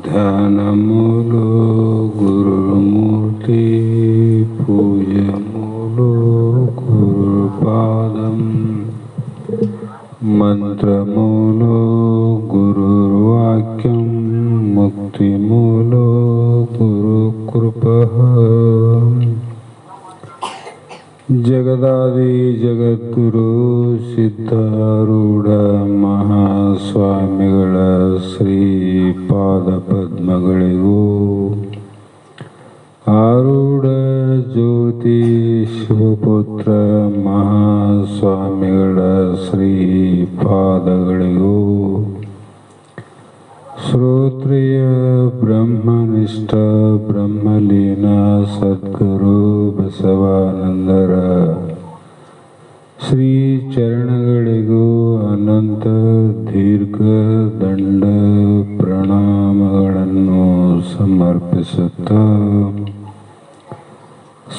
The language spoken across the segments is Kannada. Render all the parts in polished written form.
ಧ್ಯಾನಮೂಲೋ ಗುರುಮೂರ್ತಿ ಪೂಜ್ಯಮೂಲೋ ಗುರುಪಾದಂ ಮಂತ್ರಮೂಲೋ ಗುರುರ್ವಾಕ್ಯಂ ಮುಕ್ತಿಮೂಲೋ ಗುರುಕೃಪಃ ಜಗದಾದಿ ಜಗದ್ಗುರು ಸಿದ್ಧಾರೂಢ ಮಹಾಸ್ವಾಮಿಗಳ ಶ್ರೀಪಾದ ಪದ್ಮಗಳಿಗೂ ಆರೂಢ ಜ್ಯೋತಿ ಶಿವಪುತ್ರ ಮಹಾಸ್ವಾಮಿಗಳ ಶ್ರೀಪಾದಗಳಿಗೂ ಶ್ರೋತ್ರಿಯ ಬ್ರಹ್ಮನಿಷ್ಠ ಬ್ರಹ್ಮಲೀನ ಸದ್ಗುರು ಬಸವಾನಂದರ ಶ್ರೀ ಚರಣಗಳಿಗೂ ಅನಂತ ದೀರ್ಘ ದಂಡ ಪ್ರಣಾಮಗಳನ್ನು ಸಮರ್ಪಿಸುತ್ತ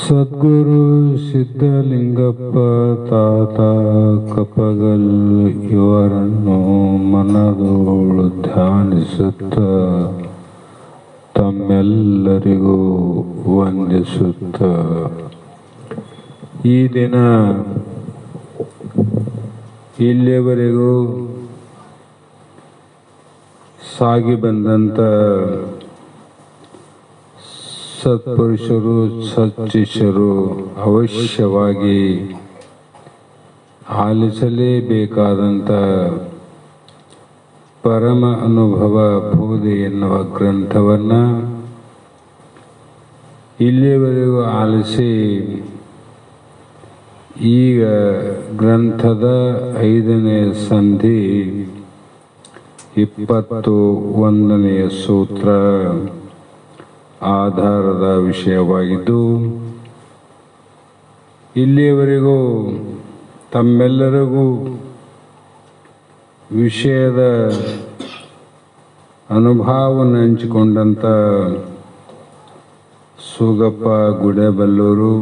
ಸದ್ಗುರು ಸಿದ್ಧಲಿಂಗಪ್ಪ ತಾತ ಕಪ್ಪಗಲ್ ಇವರನ್ನು ಮನದೋಳು ಧ್ಯಾನಿಸುತ್ತ ತಮ್ಮೆಲ್ಲರಿಗೂ ವಂದಿಸುತ್ತ ಈ ದಿನ ಇಲ್ಲಿಯವರೆಗೂ ಸಾಗಿ ಬಂದಂಥ ಸತ್ಪುರುಷರು ಸಚ್ಚಿಷ್ಯರು ಅವಶ್ಯವಾಗಿ ಆಲಿಸಲೇಬೇಕಾದಂಥ ಪರಮ ಅನುಭವ ಬೋಧೆ ಎನ್ನುವ ಗ್ರಂಥವನ್ನು ಇಲ್ಲಿಯವರೆಗೂ ಆಲಿಸಿ ಈಗ ಗ್ರಂಥದ 5ನೇ ಸಂಧಿ 21ನೆಯ ಸೂತ್ರ ಆಧಾರದ ವಿಷಯವಾಗಿದ್ದು, ಇಲ್ಲಿಯವರೆಗೂ ತಮ್ಮೆಲ್ಲರಿಗೂ ವಿಷಯದ ಅನುಭವವನ್ನು ಹಂಚಿಕೊಂಡಂಥ ಸುಗಪ್ಪ ಗುಡೇಬಲ್ಲೂರು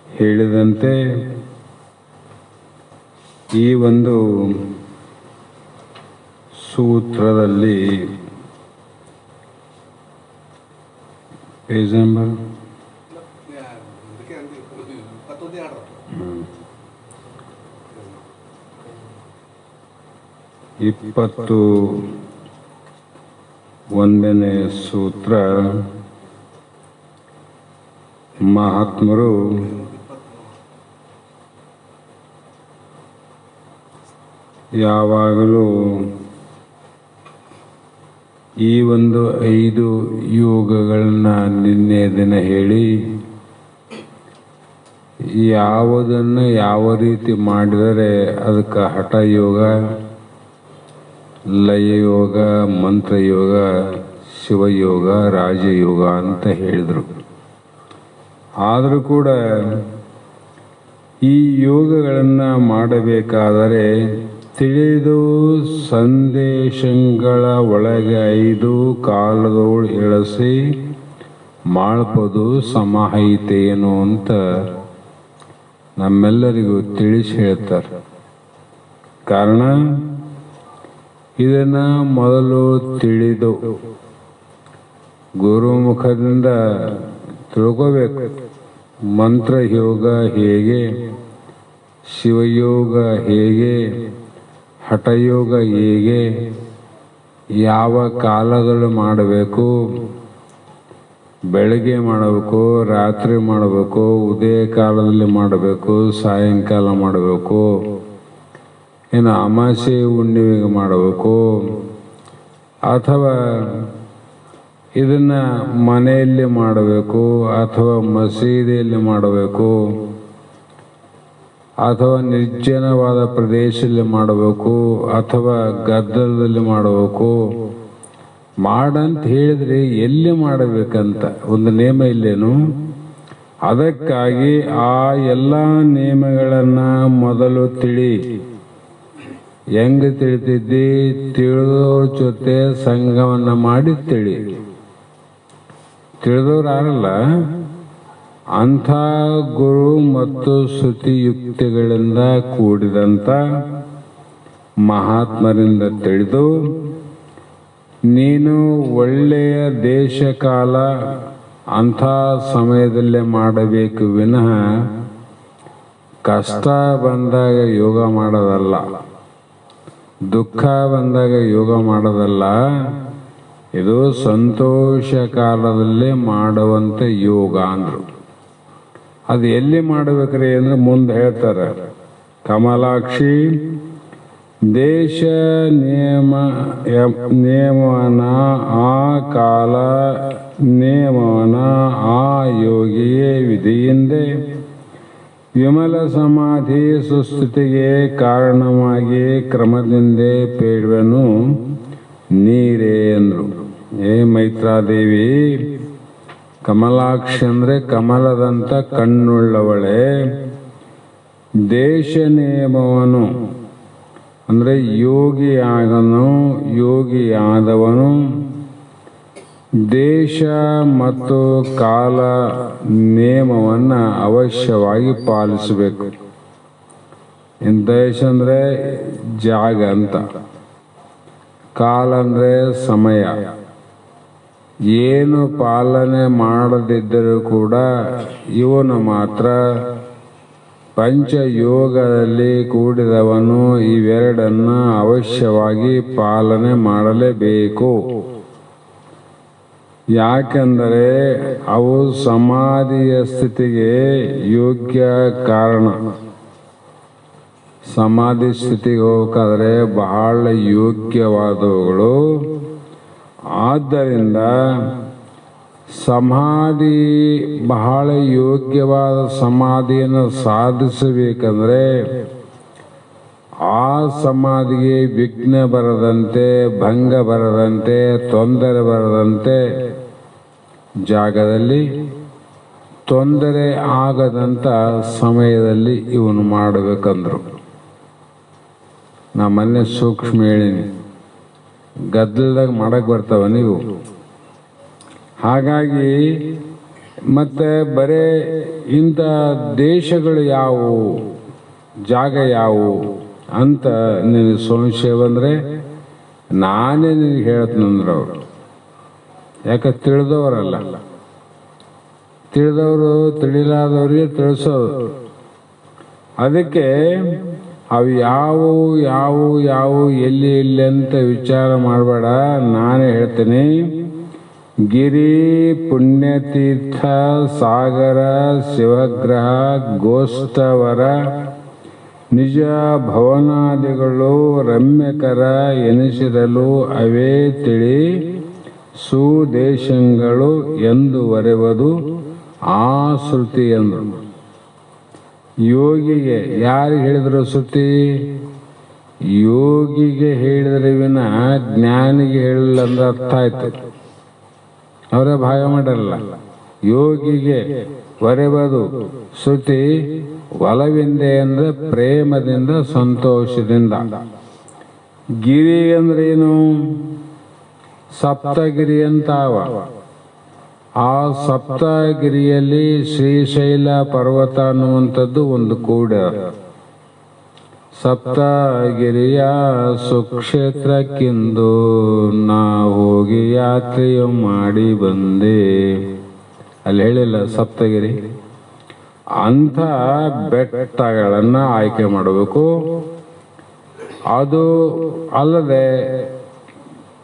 ಹೇಳಿದಂತೆ ಈ ಒಂದು ಸೂತ್ರದಲ್ಲಿ ಪೇಜ್ ನಂಬರ್ 21ನೇ ಸೂತ್ರ ಮಹಾತ್ಮರು ಯಾವಾಗಲೂ ಈ ಒಂದು 5 ಯೋಗಗಳನ್ನ ನಿನ್ನೆ ದಿನ ಹೇಳಿ ಯಾವುದನ್ನು ಯಾವ ರೀತಿ ಮಾಡಿದರೆ ಅದಕ್ಕೆ ಹಠಯೋಗ, ಲಯಯೋಗ, ಮಂತ್ರಯೋಗ, ಶಿವಯೋಗ, ರಾಜಯೋಗ ಅಂತ ಹೇಳಿದರು. ಆದರೂ ಕೂಡ ಈ ಯೋಗಗಳನ್ನು ಮಾಡಬೇಕಾದರೆ ತಿಳಿದು ಸಂದೇಶಗಳ ಒಳಗೆ 5 ಕಾಲದೋಳು ಇಳಿಸಿ ಮಾಡ್ಬೋದು ಸಮಾಹಿತೇನು ಅಂತ ನಮ್ಮೆಲ್ಲರಿಗೂ ತಿಳಿಸಿ ಹೇಳ್ತಾರೆ. ಕಾರಣ ಇದನ್ನು ಮೊದಲು ತಿಳಿದು ಗುರುಮುಖದಿಂದ ತಿಳ್ಕೋಬೇಕು. ಮಂತ್ರಯೋಗ ಹೇಗೆ, ಶಿವಯೋಗ ಹೇಗೆ, ಹಠಯೋಗ ಹೇಗೆ, ಯಾವ ಕಾಲದಲ್ಲಿ ಮಾಡಬೇಕು, ಬೆಳಗ್ಗೆ ಮಾಡಬೇಕು, ರಾತ್ರಿ ಮಾಡಬೇಕು, ಉದಯ ಕಾಲದಲ್ಲಿ ಮಾಡಬೇಕು, ಸಾಯಂಕಾಲ ಮಾಡಬೇಕು, ಇನ್ನು ಅಮಾಸೆ ಹುಣ್ಣಿಮೆಗೆ ಮಾಡಬೇಕು, ಅಥವಾ ಇದನ್ನು ಮನೆಯಲ್ಲಿ ಮಾಡಬೇಕು, ಅಥವಾ ಮಸೀದಿಯಲ್ಲಿ ಮಾಡಬೇಕು, ಅಥವಾ ನಿರ್ಜನವಾದ ಪ್ರದೇಶದಲ್ಲಿ ಮಾಡಬೇಕು, ಅಥವಾ ಗದ್ದಲದಲ್ಲಿ ಮಾಡಬೇಕು. ಮಾಡಂತ ಹೇಳಿದರೆ ಎಲ್ಲಿ ಮಾಡಬೇಕಂತ ಒಂದು ನೇಮ ಇಲ್ಲೇನು? ಅದಕ್ಕಾಗಿ ಆ ಎಲ್ಲ ನಿಯಮಗಳನ್ನು ಮೊದಲು ತಿಳಿ. ಹೆಂಗೆ ತಿಳಿತಿದ್ದಿ? ತಿಳಿದವ್ರ ಜೊತೆ ಸಂಘವನ್ನು ಮಾಡಿ ತಿಳಿ. ತಿಳಿದವ್ರು ಯಾರಲ್ಲ, ಅಂಥ ಗುರು ಮತ್ತು ಶ್ರುತಿಯುಕ್ತಿಗಳಿಂದ ಕೂಡಿದಂಥ ಮಹಾತ್ಮರಿಂದ ತಿಳಿದು ನೀನು ಒಳ್ಳೆಯ ದೇಶ ಕಾಲ ಅಂಥ ಸಮಯದಲ್ಲೇ ಮಾಡಬೇಕು ವಿನಃ ಕಷ್ಟ ಬಂದಾಗ ಯೋಗ ಮಾಡೋದಲ್ಲ, ದುಃಖ ಬಂದಾಗ ಯೋಗ ಮಾಡೋದಲ್ಲ. ಇದು ಸಂತೋಷ ಕಾಲದಲ್ಲೇ ಮಾಡುವಂಥ ಯೋಗ ಅಂದರು. ಅದು ಎಲ್ಲಿ ಮಾಡಬೇಕ್ರಿ ಅಂದ್ರೆ ಮುಂದೆ ಹೇಳ್ತಾರೆ. ಕಮಲಾಕ್ಷಿ ದೇಶ ನಿಯಮನ ಆ ಕಾಲ ನಿಯಮನ ಆ ಯೋಗಿಯೇ ವಿಧಿಯಿಂದೆ ವಿಮಲ ಸಮಾಧಿ ಸುಸ್ಥಿತಿಗೆ ಕಾರಣವಾಗಿ ಕ್ರಮದಿಂದೇ ಪೇಳುವನು ನೀರೇ ಅಂದರು. ಮೈತ್ರಾದೇವಿ, ಕಮಲಾಕ್ಷಿ ಅಂದರೆ ಕಮಲದಂಥ ಕಣ್ಣುಳ್ಳವಳೆ. ದೇಶ ನಿಯಮವನು ಅಂದರೆ ಯೋಗಿಯಾದವನು ದೇಶ ಮತ್ತು ಕಾಲ ನಿಯಮವನ್ನು ಅವಶ್ಯವಾಗಿ ಪಾಲಿಸಬೇಕು. ದೇಶ ಅಂದರೆ ಜಾಗ ಅಂತ, ಕಾಲ ಅಂದರೆ ಸಮಯ. ಏನು ಪಾಲನೆ ಮಾಡದಿದ್ದರೂ ಕೂಡ ಇವನು ಮಾತ್ರ ಪಂಚಯೋಗದಲ್ಲಿ ಕೂಡಿದವನು ಇವೆರಡನ್ನು ಅವಶ್ಯವಾಗಿ ಪಾಲನೆ ಮಾಡಲೇಬೇಕು. ಯಾಕೆಂದರೆ ಅವು ಸಮಾಧಿಯ ಸ್ಥಿತಿಗೆ ಯೋಗ್ಯ ಕಾರಣ. ಸಮಾಧಿ ಸ್ಥಿತಿಗೆ ಹೋಗಬೇಕಾದ್ರೆ ಬಹಳ ಯೋಗ್ಯವಾದವುಗಳು. ಆದ್ದರಿಂದ ಸಮಾಧಿ ಬಹಳ ಯೋಗ್ಯವಾದ ಸಮಾಧಿಯನ್ನು ಸಾಧಿಸಬೇಕಂದ್ರೆ ಆ ಸಮಾಧಿಗೆ ವಿಘ್ನ ಬರದಂತೆ, ಭಂಗ ಬರದಂತೆ, ತೊಂದರೆ ಬರದಂತೆ ಜಾಗದಲ್ಲಿ, ತೊಂದರೆ ಆಗದಂಥ ಸಮಯದಲ್ಲಿ ಇವನು ಮಾಡಬೇಕಂದ್ರು. ನಾ ಮೊನ್ನೆ ಸೂಕ್ಷ್ಮ ಹೇಳಿನಿ, ಗದ್ದಲದಾಗ ಮಾಡಕ್ಕೆ ಬರ್ತಾವ ನೀವು. ಹಾಗಾಗಿ ಮತ್ತೆ ಬರೇ ಇಂಥ ದೇಶಗಳು ಯಾವುವು, ಜಾಗ ಯಾವುವು ಅಂತ ನಿನಗೆ ಸಂಶಯ ಬಂದರೆ ನಾನೇ ನಿನಗೆ ಹೇಳ್ತೀನಂದ್ರೆ ಅವರು. ಯಾಕೆ ತಿಳಿದವರಲ್ಲ, ತಿಳಿದವರು ತಿಳಿಲಾದವ್ರಿಗೆ ತಿಳಿಸೋದು. ಅದಕ್ಕೆ ಅವು ಯಾವುವು ಎಲ್ಲಿ ಅಂತ ವಿಚಾರ ಮಾಡಬೇಡ, ನಾನೇ ಹೇಳ್ತೀನಿ. ಗಿರಿ, ಪುಣ್ಯತೀರ್ಥ, ಸಾಗರ, ಶಿವಗ್ರಹ, ಗೋಷ್ಠವರ, ನಿಜ ಭವನಾದಿಗಳು ರಮ್ಯಕರ ಎನಿಸಿರಲು ಅವೇ ತಿಳಿ ಸುದೇಶಗಳು ಎಂದು ಬರೆಯುವುದು ಆ ಶ್ರುತಿ ಎಂದರು. ಯೋಗಿಗೆ ಯಾರಿಗೆ ಹೇಳಿದ್ರು ಶ್ರುತಿ? ಯೋಗಿಗೆ ಹೇಳಿದ್ರೆ ವಿನ ಜ್ಞಾನಿಗೆ ಹೇಳಿಲ್ಲ ಅಂದ್ರೆ ಅರ್ಥ ಆಯ್ತು. ಅವರೇ ಭಾಗ ಮಾಡಲ್ಲ. ಯೋಗಿಗೆ ಬರೆಯುವುದು ಶ್ರುತಿ ಒಲವಿಂದ ಅಂದರೆ ಪ್ರೇಮದಿಂದ, ಸಂತೋಷದಿಂದ. ಗಿರಿ ಅಂದ್ರೇನು? ಸಪ್ತಗಿರಿ ಅಂತಾವ. ಆ ಸಪ್ತಗಿರಿಯಲ್ಲಿ ಶ್ರೀಶೈಲ ಪರ್ವತ ಅನ್ನುವಂಥದ್ದು ಒಂದು ಕೂಡ. ಸಪ್ತಗಿರಿಯ ಸುಕ್ಷೇತ್ರಕ್ಕಿಂದು ನಾ ಹೋಗಿ ಯಾತ್ರೆಯು ಮಾಡಿ ಬಂದೆ. ಅಲ್ಲಿ ಹೇಳಿಲ್ಲ ಸಪ್ತಗಿರಿ. ಅಂಥ ಬೆಟ್ಟಗಳನ್ನು ಆಯ್ಕೆ ಮಾಡಬೇಕು. ಅದು ಅಲ್ಲದೆ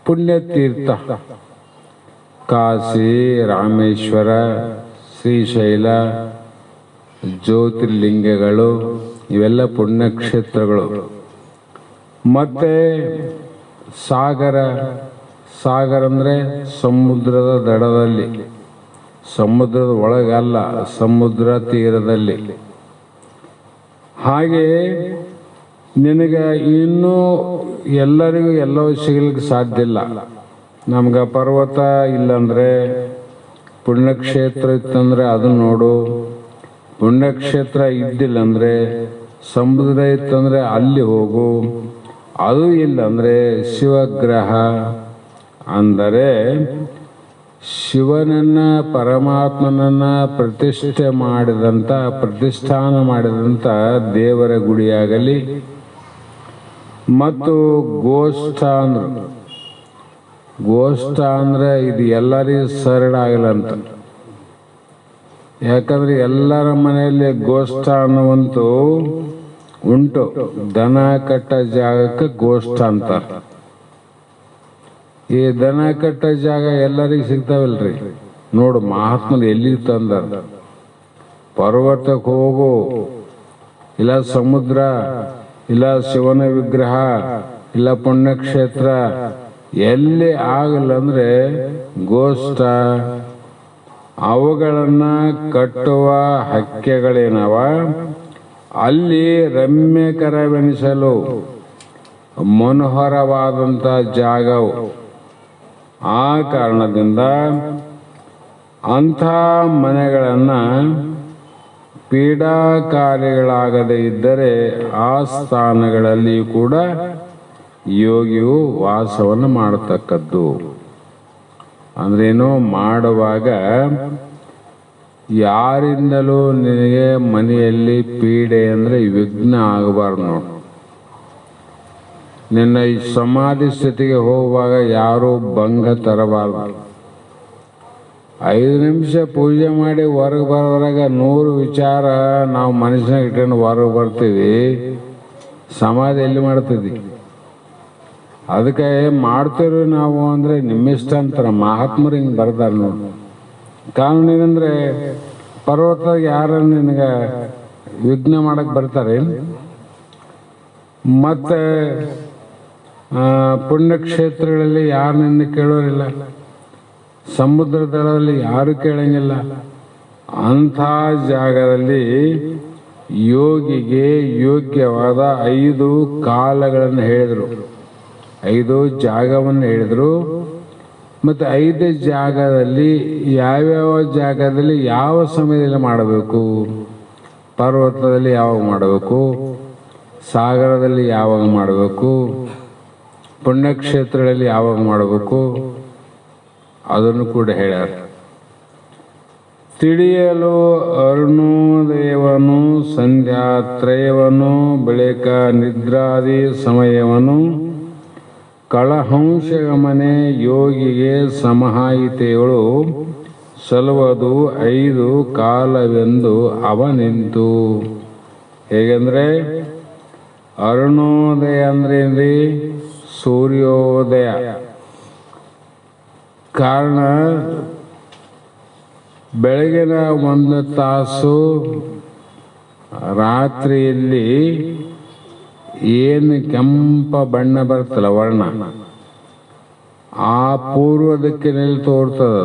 ಪುಣ್ಯತೀರ್ಥ, ಕಾಶಿ, ರಾಮೇಶ್ವರ, ಶ್ರೀಶೈಲ, ಜ್ಯೋತಿರ್ಲಿಂಗಗಳು ಇವೆಲ್ಲ ಪುಣ್ಯಕ್ಷೇತ್ರಗಳು. ಮತ್ತೆ ಸಾಗರ ಅಂದರೆ ಸಮುದ್ರದ ದಡದಲ್ಲಿ, ಸಮುದ್ರದ ಒಳಗಲ್ಲ, ಸಮುದ್ರ ತೀರದಲ್ಲಿ. ಹಾಗೆ ನಿನಗೆ ಇನ್ನೂ ಎಲ್ಲರಿಗೂ ಎಲ್ಲವೂ ಸಿಗಲಿಕ್ಕೆ ಸಾಧ್ಯ ಇಲ್ಲ. ನಮ್ಗೆ ಪರ್ವತ ಇಲ್ಲಂದರೆ, ಪುಣ್ಯಕ್ಷೇತ್ರ ಇತ್ತಂದರೆ ಅದು ನೋಡು. ಪುಣ್ಯಕ್ಷೇತ್ರ ಇದ್ದಿಲ್ಲಂದರೆ, ಸಮುದ್ರ ಇತ್ತಂದರೆ ಅಲ್ಲಿ ಹೋಗು. ಅದು ಇಲ್ಲಂದರೆ ಶಿವಗ್ರಹ ಅಂದರೆ ಶಿವನನ್ನ ಪರಮಾತ್ಮನನ್ನ ಪ್ರತಿಷ್ಠಾನ ಮಾಡಿದಂಥ ದೇವರ ಗುಡಿಯಾಗಲಿ ಮತ್ತು ಗೋಷ್ಠ ಅಂದ್ರೆ ಇದು ಎಲ್ಲರಿಗೂ ಸರಳ ಆಗಲ್ಲಂತ. ಯಾಕಂದ್ರೆ ಎಲ್ಲರ ಮನೆಯಲ್ಲಿ ಗೋಷ್ಠ ಅನ್ನುವಂತೂ ಉಂಟು. ದನ ಕಟ್ಟ ಜಾಗಕ್ಕೆ ಗೋಷ್ಠ ಅಂತಾರೆ. ಈ ದನ ಕಟ್ಟ ಜಾಗ ಎಲ್ಲರಿಗೂ ಸಿಗ್ತಾವಲ್ರಿ. ನೋಡು ಮಹಾತ್ಮರು ಎಲ್ಲಿ ತಂದಾರ. ಪರ್ವತಕ್ಕೆ ಹೋಗು, ಇಲ್ಲ ಸಮುದ್ರ, ಇಲ್ಲ ಶಿವನ ವಿಗ್ರಹ, ಇಲ್ಲ ಪುಣ್ಯಕ್ಷೇತ್ರ, ಎಲ್ಲಿ ಆಗಲ್ಲ ಅಂದ್ರೆ ಗೋಷ್ಠ. ಅವುಗಳನ್ನ ಕಟ್ಟುವ ಹಕ್ಕೆಗಳೇನವ ಅಲ್ಲಿ ರಮ್ಯಕರವೆನಿಸಲು ಮನೋಹರವಾದಂಥ ಜಾಗವು. ಆ ಕಾರಣದಿಂದ ಅಂಥ ಮನೆಗಳನ್ನು ಪೀಡಾಕಾರಿಗಳಾಗದೇ ಇದ್ದರೆ ಆ ಸ್ಥಾನಗಳಲ್ಲಿ ಕೂಡ ಯೋಗಿಯು ವಾಸವನ್ನು ಮಾಡತಕ್ಕದ್ದು. ಅಂದ್ರೇನು, ಮಾಡುವಾಗ ಯಾರಿಂದಲೂ ನಿನಗೆ ಮನೆಯಲ್ಲಿ ಪೀಡೆ ಅಂದರೆ ವಿಘ್ನ ಆಗಬಾರ್ದು. ನೋಡು, ನಿನ್ನ ಈ ಸಮಾಧಿ ಸ್ಥಿತಿಗೆ ಹೋಗುವಾಗ ಯಾರೂ ಭಂಗ ತರಬಾರ್ದು. 5 ನಿಮಿಷ ಪೂಜೆ ಮಾಡಿ ಹೊರಗೆ ಬರೋದ್ರಾಗ 100 ವಿಚಾರ ನಾವು ಮನುಷ್ಯನಾಗ ಇಟ್ಕೊಂಡು ಹೊರಗೆ ಬರ್ತೀವಿ. ಸಮಾಧಿ ಎಲ್ಲಿ ಮಾಡ್ತಿದ್ವಿ? ಅದಕ್ಕೆ ಮಾಡ್ತೀವಿ ನಾವು ಅಂದರೆ ನಿಮ್ಮಿಷ್ಟ ಅಂತಾರೆ. ಮಹಾತ್ಮರು ಹಿಂಗೆ ಬರ್ತಾರೆ ನೋಡಿ. ಕಾರಣ ಏನಂದರೆ ಪರ್ವತ ಯಾರು ನಿನಗೆ ವಿಘ್ನ ಮಾಡಕ್ಕೆ ಬರ್ತಾರೆ. ಮತ್ತು ಪುಣ್ಯಕ್ಷೇತ್ರಗಳಲ್ಲಿ ಯಾರು ನಿನ್ನ ಕೇಳೋರಿಲ್ಲ, ಸಮುದ್ರ ದಳದಲ್ಲಿ ಯಾರು ಕೇಳಂಗಿಲ್ಲ. ಅಂಥ ಜಾಗದಲ್ಲಿ ಯೋಗಿಗೆ ಯೋಗ್ಯವಾದ 5 ಕಾಲಗಳನ್ನು ಹೇಳಿದರು, 5 ಜಾಗವನ್ನು ಹೇಳಿದರು. ಮತ್ತು 5 ಜಾಗದಲ್ಲಿ ಯಾವ್ಯಾವ ಜಾಗದಲ್ಲಿ ಯಾವ ಸಮಯದಲ್ಲಿ ಮಾಡಬೇಕು, ಪರ್ವತದಲ್ಲಿ ಯಾವಾಗ ಮಾಡಬೇಕು, ಸಾಗರದಲ್ಲಿ ಯಾವಾಗ ಮಾಡಬೇಕು, ಪುಣ್ಯಕ್ಷೇತ್ರಗಳಲ್ಲಿ ಯಾವಾಗ ಮಾಡಬೇಕು, ಅದನ್ನು ಕೂಡ ಹೇಳ್ಯಾರ. ತಿಳಿಯಲು ಅರುಣೋದಯವನ್ನು, ಸಂಧ್ಯಾತ್ರಯವನ್ನು, ಬಳಿಕ ನಿದ್ರಾದಿ ಸಮಯವನ್ನು, ಕಳಹಂಸಗಮನೆ ಯೋಗಿಗೆ ಸಮಹಾಯಿತೆಗಳು ಸಲುವುದು 5 ಕಾಲವೆಂದು ಅವನಿಂತು. ಹೇಗೆಂದರೆ ಅರುಣೋದಯ ಅಂದ್ರೇನ್ರಿ? ಸೂರ್ಯೋದಯ. ಕಾರಣ ಬೆಳಗಿನ 1 ತಾಸು ರಾತ್ರಿಯಲ್ಲಿ ಏನು ಕೆಂಪ ಬಣ್ಣ ಬರ್ತಲ್ಲ ವರ್ಣ, ಆ ಪೂರ್ವ ದಿಕ್ಕಿನಲ್ಲಿ ತೋರ್ತದ.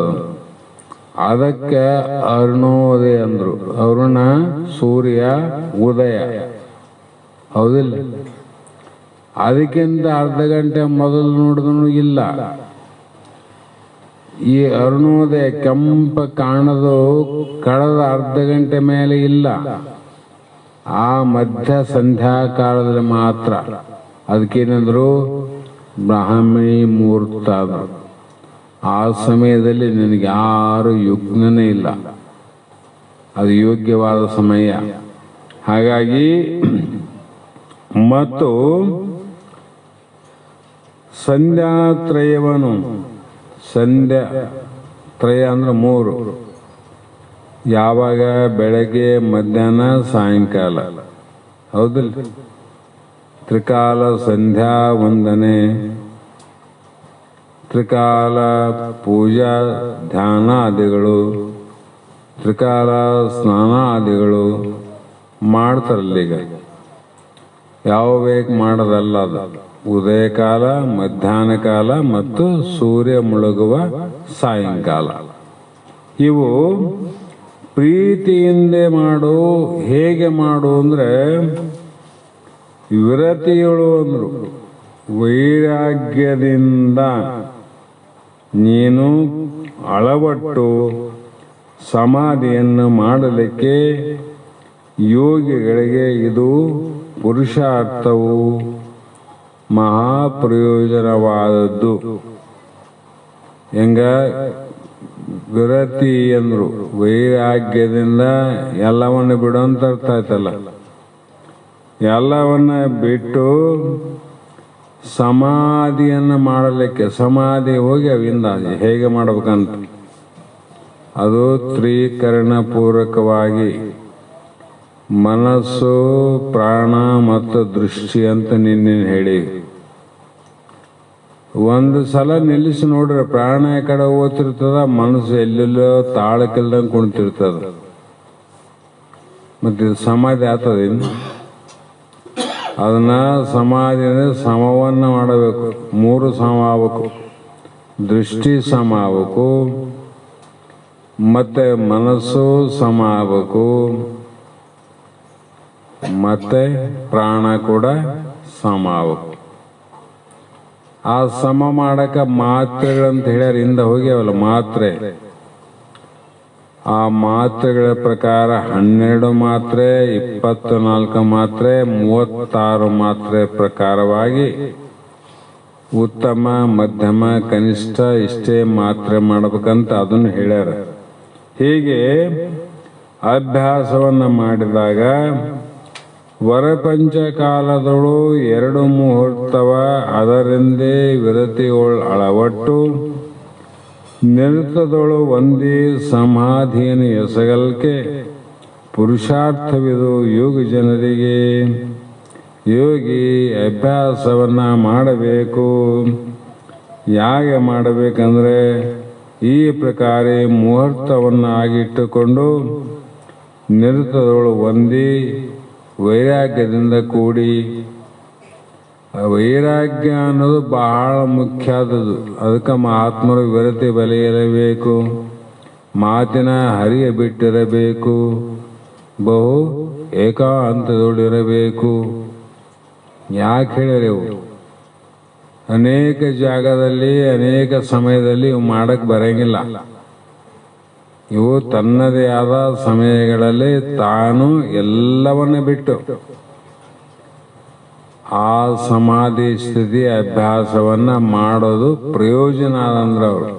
ಅದಕ್ಕೆ ಅರುಣೋದಯ ಅಂದ್ರು. ಅರುಣ ಸೂರ್ಯ ಉದಯ, ಹೌದಿಲ್ಲ? ಅದಕ್ಕಿಂತ ಅರ್ಧ ಗಂಟೆ ಮೊದಲು ನೋಡಿದ್ರು ಇಲ್ಲ. ಈ ಅರುಣೋದಯ ಕೆಂಪ ಕಾಣದು ಕಳೆದ ಅರ್ಧ ಗಂಟೆ ಮೇಲೆ ಇಲ್ಲ. ಆ ಮಧ್ಯ ಸಂಧ್ಯಾಕಾಲದಲ್ಲಿ ಮಾತ್ರ. ಅದಕ್ಕೇನಂದ್ರು ಬ್ರಾಹ್ಮಣಿ ಮುಹೂರ್ತ. ಆ ಸಮಯದಲ್ಲಿ ನಿನಗೆ ಯಾರು ಯುಗ್ನನೇ ಇಲ್ಲ, ಅದು ಯೋಗ್ಯವಾದ ಸಮಯ. ಹಾಗಾಗಿ ಮತ್ತು ಸಂಧ್ಯಾತ್ರಯವನ್ನು, ಸಂಧ್ಯಾತ್ರಯ ಅಂದ್ರೆ 3, ಯಾವಾಗ? ಬೆಳಗ್ಗೆ, ಮಧ್ಯಾಹ್ನ, ಸಾಯಂಕಾಲ, ಹೌದಿಲ್ಲ? ತ್ರಿಕಾಲ ಸಂಧ್ಯಾ ವಂದನೆ, ತ್ರಿಕಾಲ ಪೂಜಾ ಧ್ಯಾನಾದಿಗಳು, ತ್ರಿಕಾಲ ಸ್ನಾನಾದಿಗಳು ಮಾಡ್ತಾರಲ್ಲೀಗ. ಯಾವ ಬೇಕು ಮಾಡೋದಲ್ಲ ಅದು. ಉದಯ ಕಾಲ, ಮಧ್ಯಾಹ್ನ ಕಾಲ ಮತ್ತು ಸೂರ್ಯ ಮುಳುಗುವ ಸಾಯಂಕಾಲ. ಇವು ಪ್ರೀತಿಯಿಂದ ಮಾಡು. ಹೇಗೆ ಮಾಡು ಅಂದರೆ ವಿರತಿಗಳು ಅಂದರು. ವೈರಾಗ್ಯದಿಂದ ನೀನು ಅಳವಟ್ಟು ಸಮಾಧಿಯನ್ನು ಮಾಡಲಿಕ್ಕೆ ಯೋಗಿಗಳಿಗೆ ಇದು ಪುರುಷಾರ್ಥವು ಮಹಾಪ್ರಯೋಜನವಾದದ್ದು. ಹೆಂಗ ವಿರತಿ ಎಂದ್ರು. ವೈರಾಗ್ಯದಿಂದ ಎಲ್ಲವನ್ನು ಬಿಡು ಅಂತ ಅರ್ಥ ಆಯ್ತಲ್ಲ. ಎಲ್ಲವನ್ನ ಬಿಟ್ಟು ಸಮಾಧಿಯನ್ನು ಮಾಡಲಿಕ್ಕೆ, ಸಮಾಧಿ ಹೋಗಿ ಅವಿಂದ ಹೇಗೆ ಮಾಡ್ಬೇಕಂತ, ಅದು ತ್ರೀಕರಣ ಪೂರ್ವಕವಾಗಿ ಮನಸ್ಸು, ಪ್ರಾಣ ಮತ್ತು ದೃಷ್ಟಿ ಅಂತ ನಿನ್ನೆ ಹೇಳಿ. ಒಂದು ಸಲ ನಿಲ್ಲಿಸಿ ನೋಡ್ರಿ, ಪ್ರಾಣ ಈ ಕಡೆ ಓದ್ತಿರ್ತದ, ಮನಸ್ಸು ಎಲ್ಲೆಲ್ಲೋ ತಾಳಕ್ಕಿಲ್ದಂಗೆ ಕುಣಿತಿರ್ತದ. ಮತ್ತೆ ಸಮಾಧಿ ಆಗ್ತದೆ. ಅದನ್ನ ಸಮಾಧಿ ಸಮವನ್ನು ಮಾಡಬೇಕು. ಮೂರು ಸಮ ಆಗಬೇಕು. ದೃಷ್ಟಿ ಸಮ ಆಗಬೇಕು, ಮತ್ತೆ ಮನಸ್ಸು ಸಮ ಆಗಬೇಕು, ಮತ್ತೆ ಪ್ರಾಣ ಕೂಡ ಸಮ ಆಗಬೇಕು. ಆ ಸಮ ಮಾಡಕ ಮಾತ್ರೆಗಳಂತ ಹೇಳ್ಯಾರ. ಹಿಂದೆ ಹೋಗ್ಯಾವಲ್ಲ ಮಾತ್ರೆ, ಆ ಮಾತ್ರೆಗಳ ಪ್ರಕಾರ 12 ಮಾತ್ರೆ, 24 ಮಾತ್ರೆ, 36 ಮಾತ್ರೆ ಪ್ರಕಾರವಾಗಿ ಉತ್ತಮ, ಮಧ್ಯಮ, ಕನಿಷ್ಠ ಇಷ್ಟೇ ಮಾತ್ರೆ ಮಾಡಬೇಕಂತ ಅದನ್ನು ಹೇಳ್ಯಾರ. ಹೀಗೆ ಅಭ್ಯಾಸವನ್ನು ಮಾಡಿದಾಗ ವರಪಂಚಕಾಲದಳು 2 ಮುಹೂರ್ತವ ಅದರಿಂದೇ ವಿರತಿಯೊಳ್ ಅಳವಟ್ಟು ನಿರತದೊಳು ಒಂದೇ ಸಮಾಧಿಯನ್ನು ಎಸಗಲ್ಕೆ ಪುರುಷಾರ್ಥವಿದು ಯೋಗಿ ಜನರಿಗೆ. ಯೋಗಿ ಅಭ್ಯಾಸವನ್ನ ಮಾಡಬೇಕು. ಯಾಗೆ ಮಾಡಬೇಕಂದ್ರೆ ಈ ಪ್ರಕಾರ ಮುಹೂರ್ತವನ್ನು ಆಗಿಟ್ಟುಕೊಂಡು ನಿರತದೊಳು ಒಂದೇ ವೈರಾಗ್ಯದಿಂದ ಕೂಡಿ. ವೈರಾಗ್ಯ ಅನ್ನೋದು ಬಹಳ ಮುಖ್ಯ ಆದದ್ದು. ಅದಕ್ಕೆ ಮಹಾತ್ಮರು ವಿರತಿ ಬಲೆಯಿರಬೇಕು, ಮಾತಿನ ಹರಿಯ ಬಿಟ್ಟಿರಬೇಕು, ಬಹು ಏಕಾಂತದೊಳಿರಬೇಕು. ಯಾಕೆ ಹೇಳಿರೆವು? ಅನೇಕ ಜಾಗದಲ್ಲಿ ಅನೇಕ ಸಮಯದಲ್ಲಿ ಇವು ಮಾಡಕ್ಕೆ ಬರಂಗಿಲ್ಲ. ಇವು ತನ್ನದೇ ಆದ ಸಮಯಗಳಲ್ಲಿ ತಾನು ಎಲ್ಲವನ್ನ ಬಿಟ್ಟು ಆ ಸಮಾಧಿ ಸ್ಥಿತಿ ಅಭ್ಯಾಸವನ್ನ ಮಾಡೋದು ಪ್ರಯೋಜನ ಆದಂದ್ರೆ ಅವರು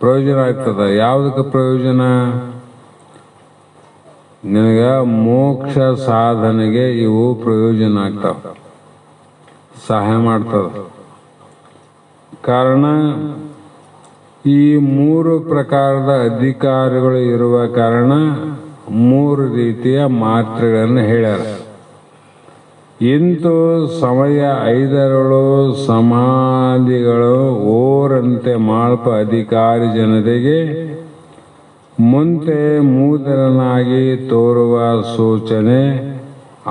ಪ್ರಯೋಜನ ಆಗ್ತದ. ಯಾವುದಕ್ಕೆ ಪ್ರಯೋಜನ? ನಿನಗ ಮೋಕ್ಷ ಸಾಧನೆಗೆ ಇವು ಪ್ರಯೋಜನ ಆಗ್ತಾವ, ಸಹಾಯ ಮಾಡ್ತದ. ಕಾರಣ ಈ 3 ಪ್ರಕಾರದ ಅಧಿಕಾರಿಗಳು ಇರುವ ಕಾರಣ 3 ರೀತಿಯ ಮಾತ್ರೆಗಳನ್ನು ಹೇಳ್ಯಾರ. ಇಂತು ಸಮಯ 5ರಳು ಸಮಾಧಿಗಳು ಓರಂತೆ ಮಾಳ್ಪ ಅಧಿಕಾರಿ ಜನರಿಗೆ ಮುಂತೆ ಮೂದರನಾಗಿ ತೋರುವ ಸೂಚನೆ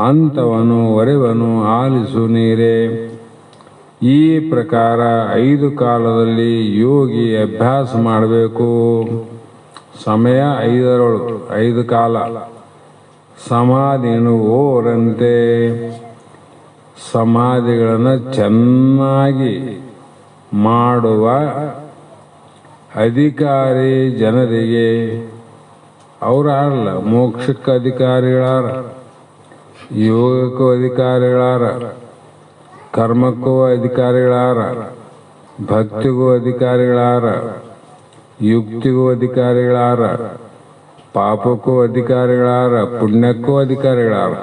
ಅಂತವನು ಒರೆವನು ಆಲಿಸು ನೀರೇ. ಈ ಪ್ರಕಾರ 5 ಕಾಲದಲ್ಲಿ ಯೋಗಿ ಅಭ್ಯಾಸ ಮಾಡಬೇಕು. ಸಮಯ 5ರಳು 5 ಕಾಲ. ಸಮಾಧಿಯನ್ನು ಓರಂತೆ ಸಮಾಧಿಗಳನ್ನು ಚೆನ್ನಾಗಿ ಮಾಡುವ ಅಧಿಕಾರಿ ಜನರಿಗೆ. ಅವರಲ್ಲ, ಮೋಕ್ಷಕ್ಕೆ ಅಧಿಕಾರಿಗಳಾರ, ಯೋಗಕ್ಕೂ ಅಧಿಕಾರಿಗಳಾರ, ಕರ್ಮಕ್ಕೂ ಅಧಿಕಾರಿಗಳಾರ, ಭಕ್ತಿಗೂ ಅಧಿಕಾರಿಗಳಾರ, ಯುಕ್ತಿಗೂ ಅಧಿಕಾರಿಗಳಾರ, ಪಾಪಕ್ಕೂ ಅಧಿಕಾರಿಗಳಾರ, ಪುಣ್ಯಕ್ಕೂ ಅಧಿಕಾರಿಗಳಾರ.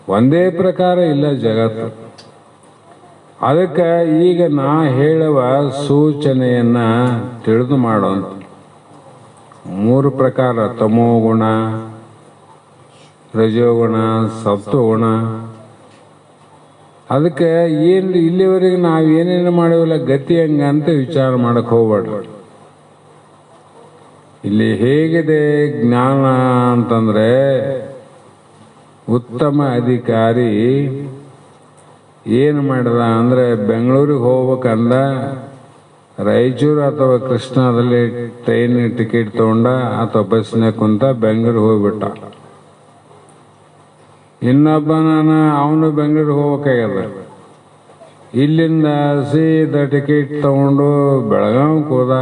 ಒಂದೇ ಪ್ರಕಾರ ಇಲ್ಲ ಜಗತ್ತು. ಅದಕ್ಕೆ ಈಗ ನಾ ಹೇಳುವ ಸೂಚನೆಯನ್ನ ತಿಳಿದು ಮಾಡೋಂತ 3 ಪ್ರಕಾರ: ತಮೋಗುಣ, ರಜೋಗುಣ, ಸತ್ವಗುಣ. ಅದಕ್ಕೆ ಏನು ಇಲ್ಲಿವರೆಗೆ ನಾವು ಏನೇನು ಮಾಡಿವಲ್ಲ ಗತಿ ಹಂಗ ಅಂತ ವಿಚಾರ ಮಾಡಕ್ಕೆ ಹೋಗ್ಬೇಡ್ರಿ. ಇಲ್ಲಿ ಹೇಗಿದೆ ಜ್ಞಾನ ಅಂತಂದ್ರೆ, ಉತ್ತಮ ಅಧಿಕಾರಿ ಏನು ಮಾಡಿದ ಅಂದ್ರೆ, ಬೆಂಗಳೂರಿಗೆ ಹೋಗ್ಬೇಕಂದ ರಾಯಚೂರು ಅಥವಾ ಕೃಷ್ಣದಲ್ಲಿ ಟ್ರೈನ್ ಟಿಕೆಟ್ ತಗೊಂಡ ಅಥವಾ ಬಸ್ನಾಗ ಕುಂತ ಬೆಂಗಳೂರಿಗೆ ಹೋಗ್ಬಿಟ್ಟ. ಅವನು ಬೆಂಗಳೂರಿಗೆ ಹೋಗ್ಬೇಕಾಗ್ಯದ. ಇಲ್ಲಿಂದ ಸೀದಾ ಟಿಕೆಟ್ ತಗೊಂಡು ಬೆಳಗಾವಿಗೆ ಹೋದ.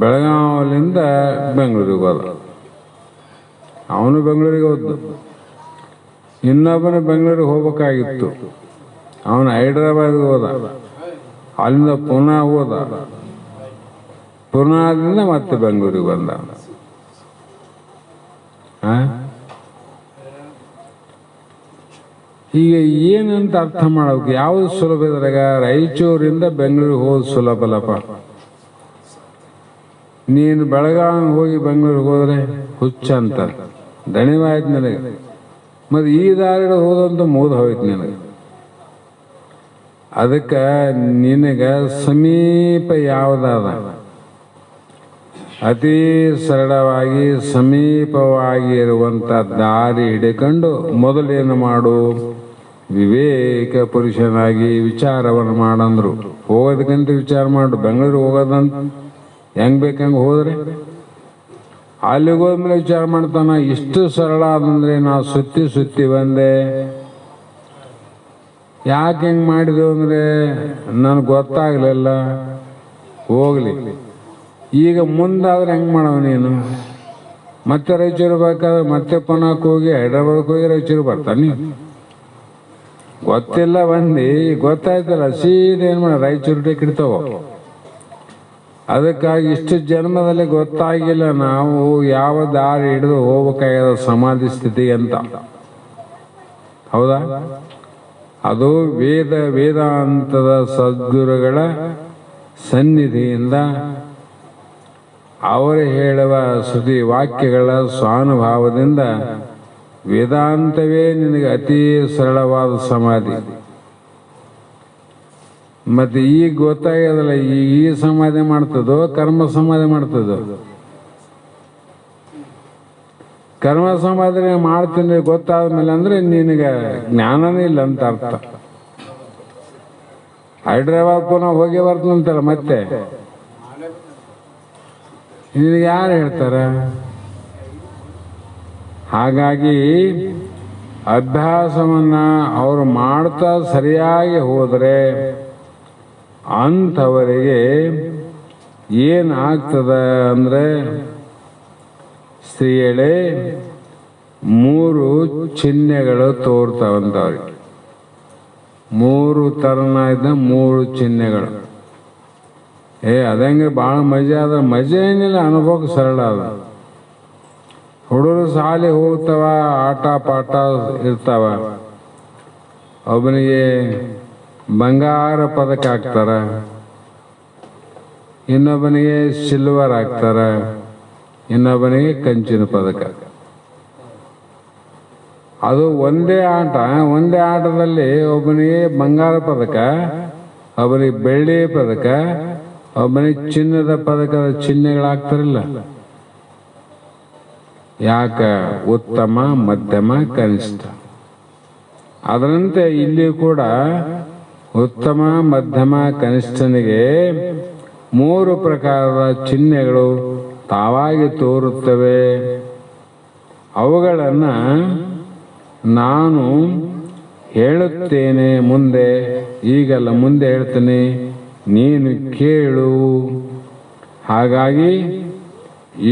ಬೆಳಗಾವಿಲಿಂದ ಬೆಂಗಳೂರಿಗೆ ಹೋದ. ಅವನು ಬೆಂಗಳೂರಿಗೆ ಹೋದ. ಇನ್ನೊಬ್ಬನ ಬೆಂಗಳೂರಿಗೆ ಹೋಗ್ಬೇಕಾಗಿತ್ತು. ಅವನು ಹೈದ್ರಾಬಾದ್ಗೆ ಹೋದ. ಅಲ್ಲಿಂದ ಪುನಃ ಹೋದ. ಪುನಾದಿಂದ ಮತ್ತೆ ಬೆಂಗಳೂರಿಗೆ ಬಂದ. ಈಗ ಏನಂತ ಅರ್ಥ ಮಾಡಬೇಕು? ಯಾವ್ದು ಸುಲಭ ಇದ್ರಾಗ? ರಾಯಚೂರಿಂದ ಬೆಂಗಳೂರಿಗೆ ಹೋದ್ ಸುಲಭಲಪ್ಪ. ನೀನು ಬೆಳಗಾವಿ ಹೋಗಿ ಬೆಂಗಳೂರಿಗೆ ಹೋದ್ರೆ ಹುಚ್ಚ ಅಂತ ದಣಿವಾಯ್ತು ನನಗೆ. ಮತ್ತೆ ಈ ದಾರಿ ಹೋದಂತ ಮುಗಿದು ಹೋಯ್ತು ನನಗೆ. ಅದಕ್ಕೆ ನಿನಗೆ ಸಮೀಪ ಯಾವುದಾದ ಅತಿ ಸರಳವಾಗಿ ಸಮೀಪವಾಗಿ ಇರುವಂಥ ದಾರಿ ಹಿಡಿಕೊಂಡು ಮೊದಲೇನು ಮಾಡು? ವಿವೇಕ ಪುರುಷನಾಗಿ ವಿಚಾರವನ್ನು ಮಾಡಂದ್ರು. ಹೋಗೋದಕ್ಕಂತ ವಿಚಾರ ಮಾಡು. ಬೆಂಗಳೂರಿಗೆ ಹೋಗೋದಂತ ಹೆಂಗ್ ಬೇಕಂಗೆ ಹೋದ್ರೆ ಅಲ್ಲಿಗೆ ಹೋದ್ಮೇಲೆ ವಿಚಾರ ಮಾಡ್ತಾನ. ಇಷ್ಟು ಸರಳ ಅದಂದ್ರೆ ನಾವು ಸುತ್ತಿ ಬಂದೆ. ಯಾಕೆ ಹೆಂಗೆ ಮಾಡಿದೆವು ಅಂದರೆ ನನಗೆ ಗೊತ್ತಾಗಲಿಲ್ಲ. ಹೋಗ್ಲಿ, ಈಗ ಮುಂದಾದ್ರೆ ಹೆಂಗೆ ಮಾಡವ ನೀನು? ಮತ್ತೆ ರಾಯಚೂರು ಬೇಕಾದ್ರೆ ಮತ್ತೆ ಪುನಾಕ್ ಹೋಗಿ ಹೈದ್ರಾಬಾದ್ಗೆ ಹೋಗಿ ರಾಯಚೂರು ಬರ್ತಾನೆ. ಗೊತ್ತಿಲ್ಲ ಬಂದು ಗೊತ್ತಾಯ್ತಲ್ಲ, ಸೀದಾ ಏನು ಮಾಡ ರಾಯಚೂರು ಟಿಕೆಟ್ ತಗೋ. ಅದಕ್ಕಾಗಿ ಇಷ್ಟು ಜನ್ಮದಲ್ಲಿ ಗೊತ್ತಾಗಿಲ್ಲ ನಾವು ಯಾವ ದಾರಿ ಹಿಡಿದು ಹೋಗ್ಬೇಕಾಗ್ಯದ ಸಮಾಧಿ ಸ್ಥಿತಿ ಅಂತ. ಹೌದಾ? ಅದು ವೇದಾಂತದ ಸದ್ಗುರುಗಳ ಸನ್ನಿಧಿಯಿಂದ ಅವರು ಹೇಳುವ ಶ್ರುತಿ ವಾಕ್ಯಗಳ ಸ್ವಾನುಭಾವದಿಂದ ವೇದಾಂತವೇ ನಿನಗೆ ಅತಿ ಸರಳವಾದ ಸಮಾಧಿ. ಮತ್ತೆ ಈಗ ಗೊತ್ತಾಗ್ಯದಲ್ಲ, ಈ ಸಮಾಧಿ ಮಾಡ್ತದೋ ಕರ್ಮ ಸಮಾಧಿ ಮಾಡ್ತದೋ? ಕರ್ಮ ಸಮಾಧಿ ಮಾಡ್ತೀನಿ ಗೊತ್ತಾದ್ಮೇಲೆ ಅಂದ್ರೆ ನಿನಗೆ ಜ್ಞಾನನೇ ಇಲ್ಲ ಅಂತ ಅರ್ಥ. ಹೈದ್ರಾಬಾದ್ ಪುನಃ ಹೋಗಿ ಬರ್ತಂತಲ್ಲ ಮತ್ತೆ ನಿನಗೆ ಯಾರು ಹೇಳ್ತಾರ? ಹಾಗಾಗಿ ಅಭ್ಯಾಸವನ್ನ ಅವರು ಮಾಡ್ತಾ ಸರಿಯಾಗಿ ಹೋದರೆ ಅಂಥವರಿಗೆ ಏನಾಗ್ತದ ಅಂದ್ರೆ, ಸ್ತ್ರೀಯಳೇ 3 ಚಿಹ್ನೆಗಳು ತೋರ್ತಾವಂತವ್ರಿಗೆ. 3 ತರನಾದ 3 ಚಿಹ್ನೆಗಳು. ಅದಂಗೆ ಭಾಳ ಮಜಾ ಅದ. ಮಜಾ ಏನಿಲ್ಲ, ಅನುಭವಕ್ಕೆ ಸರಳ ಅದ. ಹುಡುಗರು ಶಾಲೆ ಹೋಗ್ತಾವ, ಆಟ ಪಾಠ ಇರ್ತಾವ. ಒಬ್ಬನಿಗೆ ಬಂಗಾರ ಪದಕ ಹಾಕ್ತಾರ, ಇನ್ನೊಬ್ಬನಿಗೆ ಸಿಲ್ವರ್ ಹಾಕ್ತಾರ, ಇನ್ನೊಬ್ಬನಿಗೆ ಕಂಚಿನ ಪದಕ. ಅದು ಒಂದೇ ಆಟ. ಒಂದೇ ಆಟದಲ್ಲಿ ಒಬ್ಬನಿಗೆ ಬಂಗಾರ ಪದಕ, ಒಬ್ಬನಿಗೆ ಬೆಳ್ಳಿ ಪದಕ, ಒಬ್ಬನಿಗೆ ಚಿನ್ನದ ಪದಕದ ಚಿಹ್ನೆಗಳಾಗ್ತಾರಿಲ್ಲ. ಯಾಕ? ಉತ್ತಮ, ಮಧ್ಯಮ, ಕನಿಷ್ಠ. ಅದರಂತೆ ಇಲ್ಲಿ ಕೂಡ ಉತ್ತಮ, ಮಧ್ಯಮ, ಕನಿಷ್ಠನಿಗೆ 3 ಪ್ರಕಾರದ ಚಿಹ್ನೆಗಳು ತಾವಾಗಿ ತೋರುತ್ತವೆ. ಅವುಗಳನ್ನು ನಾನು ಹೇಳುತ್ತೇನೆ ಮುಂದೆ. ಈಗಲ್ಲ, ಮುಂದೆ ಹೇಳ್ತೇನೆ, ನೀನು ಕೇಳು. ಹಾಗಾಗಿ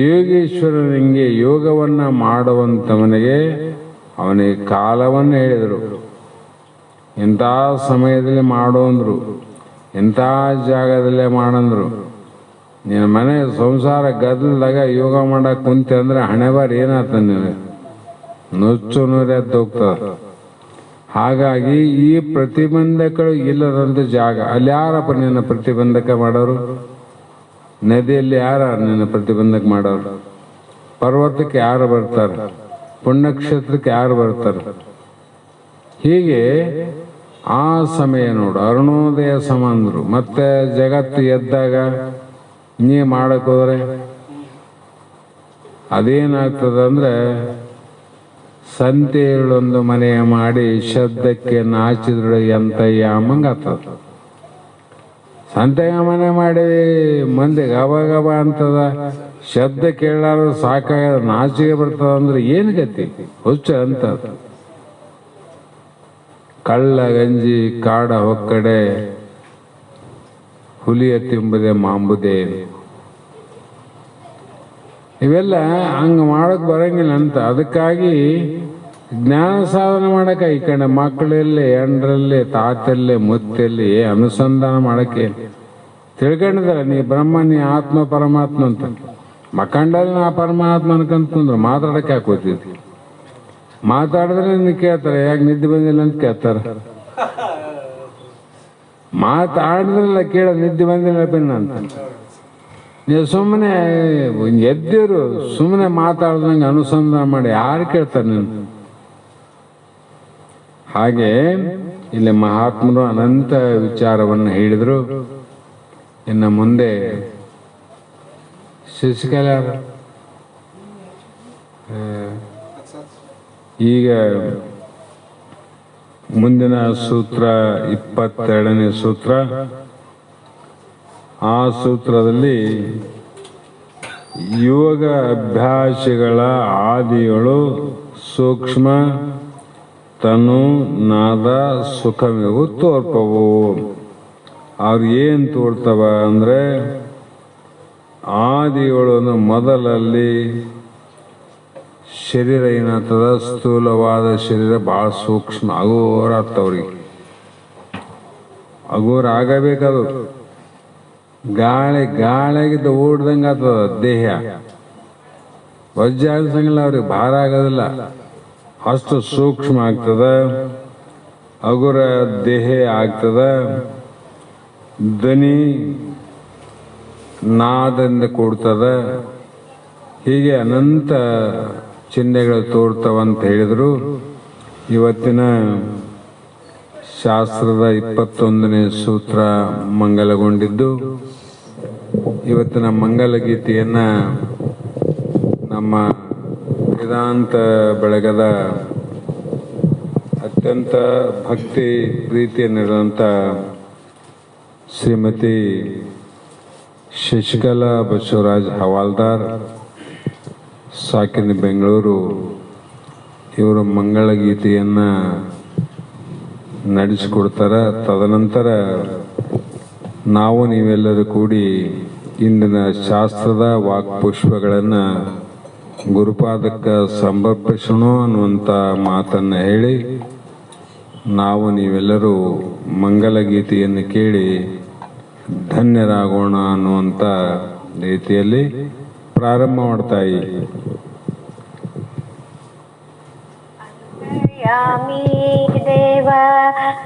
ಯೋಗೇಶ್ವರನಿಗೆ ಯೋಗವನ್ನ ಮಾಡುವಂಥವನಿಗೆ ಅವನಿಗೆ ಕಾಲವನ್ನು ಹೇಳಿದರು. ಇಂಥ ಸಮಯದಲ್ಲಿ ಮಾಡು ಅಂದರು, ಇಂಥ ಜಾಗದಲ್ಲೇ ಮಾಡಂದ್ರು. ನಿನ್ನ ಮನೆ ಸಂಸಾರ ಗದ್ದಲದಾಗ ಯೋಗ ಮಾಡಕ್ಕೆ ಕುಂತೆ ಅಂದ್ರೆ ಹಣೆ ಬಾರಿ ಏನಾಗ್ತದೆ? ನೀನು ನುಚ್ಚು ನೂರೆದ್ದು ಹೋಗ್ತದೆ. ಹಾಗಾಗಿ ಈ ಪ್ರತಿಬಂಧಕಗಳು ಇಲ್ಲದಂಥ ಜಾಗ ಅಲ್ಲಿ ಯಾರಪ್ಪ ನಿನ್ನ ಪ್ರತಿಬಂಧಕ ಮಾಡೋರು? ನದಿಯಲ್ಲಿ ಯಾರ ನಿನ್ನ ಪ್ರತಿಬಂಧಕ ಮಾಡೋರು? ಪರ್ವತಕ್ಕೆ ಯಾರು ಬರ್ತಾರೆ? ಪುಣ್ಯಕ್ಷೇತ್ರಕ್ಕೆ ಯಾರು ಬರ್ತಾರೆ? ಹೀಗೆ ಆ ಸಮಯ ನೋಡು, ಅರುಣೋದಯ ಸಮ ಅಂದ್ರು. ಮತ್ತೆ ಜಗತ್ತು ಎದ್ದಾಗ ನೀ ಮಾಡಕ್ ಹೋದ್ರೆ ಅದೇನಾಗ್ತದೆ ಅಂದ್ರೆ, ಸಂತೆಯಲ್ಲೊಂದು ಮನೆಯ ಮಾಡಿ ಶಬ್ದಕ್ಕೆ ನಾಚಿದ್ರು ಎಂತಯ್ಯ ಅಮ್ಮಂಗ ಆಗ್ತದ. ಸಂತೆಯ ಮನೆ ಮಾಡಿ ಮಂದಿ ಗಬ ಗಬ ಅಂತದ, ಶಬ್ದ ಕೇಳಾರ ಸಾಕಾಗ ನಾಚಿಗೆ ಬರ್ತದ ಅಂದ್ರೆ ಏನು ಗತಿ? ಹುಚ್ಚ ಅಂತ. ಕಳ್ಳ ಗಂಜಿ ಕಾಡ ಹೊಕ್ಕಡೆ ಹುಲಿಯ ತಿಂಬುದೆ ಮಾಂಬುದೆ. ಇವೆಲ್ಲ ಹಂಗ ಮಾಡಕ್ ಬರಂಗಿಲ್ಲ ಅಂತ. ಅದಕ್ಕಾಗಿ ಜ್ಞಾನ ಸಾಧನೆ ಮಾಡಕ್ಕೆ ಈ ಕಡೆ ಮಕ್ಕಳಲ್ಲಿ, ಎಂಡ್ರಲ್ಲಿ, ತಾತಲ್ಲಿ, ಮುತ್ತಲ್ಲಿ ಅನುಸಂಧಾನ ಮಾಡಕ್ಕೆ ತಿಳ್ಕೊಂಡಿದಾರ ನೀ ಬ್ರಹ್ಮ ನೀ ಆತ್ಮ ಪರಮಾತ್ಮ ಅಂತ. ಮಕ್ಕಂಡಲ್ಲಿ ನಾ ಪರಮಾತ್ಮ ಅನ್ಕಂತಂದ್ರೆ ಮಾತಾಡಕ್ಕೆ ಹಾಕೋತಿದ್ವಿ. ಮಾತಾಡಿದ್ರೆ ನೀನು ಕೇಳ್ತಾರೆ ಯಾಕೆ ನಿದ್ದೆ ಬಂದಿಲ್ಲ ಅಂತ ಕೇಳ್ತಾರ. ಮಾತಾಡಿದ್ರಲ್ಲ ಕೇಳ ನಿದ್ದೆ ಬಂದಿಲ್ಲ ಪಿನ್ನ ಅಂತ. ನೀವು ಸುಮ್ಮನೆ ಎದ್ದಿರು ಸುಮ್ಮನೆ ಮಾತಾಡ್ದಂಗೆ ಅನುಸಂಧಾನ ಮಾಡಿ ಯಾರು ಕೇಳ್ತಾರೆ ನೀನು. ಹಾಗೆ ಇಲ್ಲಿ ಮಹಾತ್ಮರು ಅನಂತ ವಿಚಾರವನ್ನು ಹೇಳಿದರು. ಇನ್ನು ಮುಂದೆ ಶಶಿಕಲಾ ಈಗ ಮುಂದಿನ ಸೂತ್ರ 22ನೇ ಸೂತ್ರ. ಆ ಸೂತ್ರದಲ್ಲಿ ಯೋಗ ಅಭ್ಯಾಸಿಗಳ ಆದಿಗಳು ಸೂಕ್ಷ್ಮ ತನು ನಾದ ಸುಖಮಿವು ತೋರ್ಪವು. ಅವ್ರು ಏನು ತೋರ್ತವ ಅಂದರೆ ಆದಿಗಳು ಮೊದಲಲ್ಲಿ ಶರೀರ ಏನಾಗ್ತದ ಸ್ಥೂಲವಾದ ಶರೀರ ಭಾಳ ಸೂಕ್ಷ್ಮ ಅಗೋರ ಆಗ್ತವ್ರಿಗೆ. ಅಗೋರ ಆಗಬೇಕದು. ಗಾಳಿಗಿದ್ದ ಓಡ್ದಂಗೆ ಆಗ್ತದ ದೇಹ. ವಜ್ಜೆ ಆಗ್ಸಂಗಿಲ್ಲ ಅವ್ರಿಗೆ, ಭಾರ ಆಗೋದಿಲ್ಲ. ಅಷ್ಟು ಸೂಕ್ಷ್ಮ ಆಗ್ತದ. ಅಗುರ ದೇಹ ಆಗ್ತದ. ಧ್ವನಿ ನಾದದಿಂದ ಕೂಡ್ತದ. ಹೀಗೆ ಅನಂತ ಚಿಹ್ನೆಗಳು ತೋರ್ತವಂತ ಹೇಳಿದರು. ಇವತ್ತಿನ ಶಾಸ್ತ್ರದ 21ನೇ ಸೂತ್ರ ಮಂಗಲಗೊಂಡಿದ್ದು. ಇವತ್ತಿನ ಮಂಗಲ ಗೀತೆಯನ್ನು ನಮ್ಮ ವೇದಾಂತ ಬೆಳಗದ ಅತ್ಯಂತ ಭಕ್ತಿ ಪ್ರೀತಿಯನ್ನಿರುವಂಥ ಶ್ರೀಮತಿ ಶಶಿಕಲಾ ಬಸವರಾಜ್ ಹವಾಲ್ದಾರ್, ಸಾಕಿನ ಬೆಂಗಳೂರು, ಇವರು ಮಂಗಳಗೀತೆಯನ್ನು ನಡೆಸಿಕೊಡ್ತಾರೆ. ತದನಂತರ ನಾವು ನೀವೆಲ್ಲರೂ ಕೂಡಿ ಇಂದಿನ ಶಾಸ್ತ್ರದ ವಾಕ್ಪುಷ್ಪಗಳನ್ನು ಗುರುಪಾದಕ್ಕೆ ಸಮರ್ಪಿಸೋಣ ಅನ್ನುವಂಥ ಮಾತನ್ನು ಹೇಳಿ ನಾವು ನೀವೆಲ್ಲರೂ ಮಂಗಲಗೀತೆಯನ್ನು ಕೇಳಿ ಧನ್ಯರಾಗೋಣ ಅನ್ನುವಂಥ ರೀತಿಯಲ್ಲಿ ಪ್ರಾರಂಭ ಮಾಡ್ತಾಯಿ. ಯಾಮಿ ದೇವ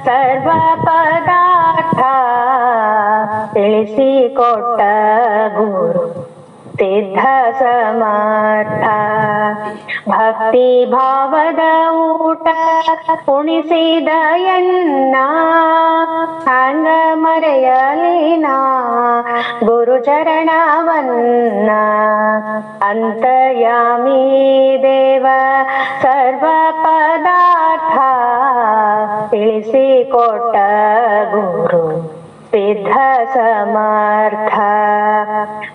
ಸರ್ವ ಪದಾರ್ಥ ತಿಳಿಸಿಕೊಟ್ಟ ಗುರು ಸಿದ್ಧ ಸಮರ್ಥ. ಭಕ್ತಿ ಭಾವದ ಊಟ ಉಣಿಸಿದ ಎನ್ನ ಹಂಗ ಮರೆಯಲಿನ ಗುರು ಚರಣವನ್ನ. ಅಂತರ್ಯಾಮಿ ದೇವ ಸರ್ವ ಪದಾರ್ಥ ತಿಳಿಸಿಕೊಟ್ಟ ಗುರು ಸಿದ್ಧ ಸಮರ್ಥ.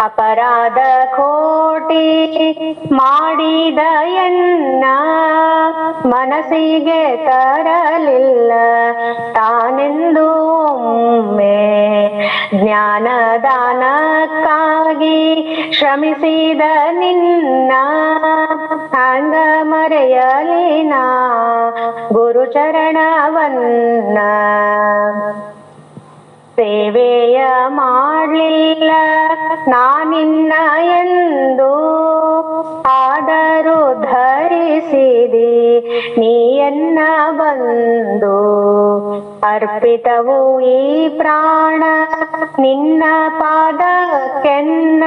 ಅಪರಾಧ ಕೋಟಿ ಮಾಡಿದ ಎನ್ನ ಮನಸ್ಸಿಗೆ ತರಲಿಲ್ಲ ತಾನೆಂದು ಒಮ್ಮೆ. ಜ್ಞಾನದಾನಕ್ಕಾಗಿ ಶ್ರಮಿಸಿದ ನಿನ್ನ ಹಂಗ ಮರೆಯಲಿನ ಗುರು ಚರಣವನ್ನ. ಸೇವೆಯ ಮಾಡಲಿಲ್ಲ ನಾನಿನ್ನ ಎಂದು ಆದರೂ ಧರಿಸಿದಿ ನೀಯನ್ನ ಬಂದು. ಅರ್ಪಿತವು ಈ ಪ್ರಾಣ ನಿನ್ನ ಪಾದಕ್ಕೆನ್ನ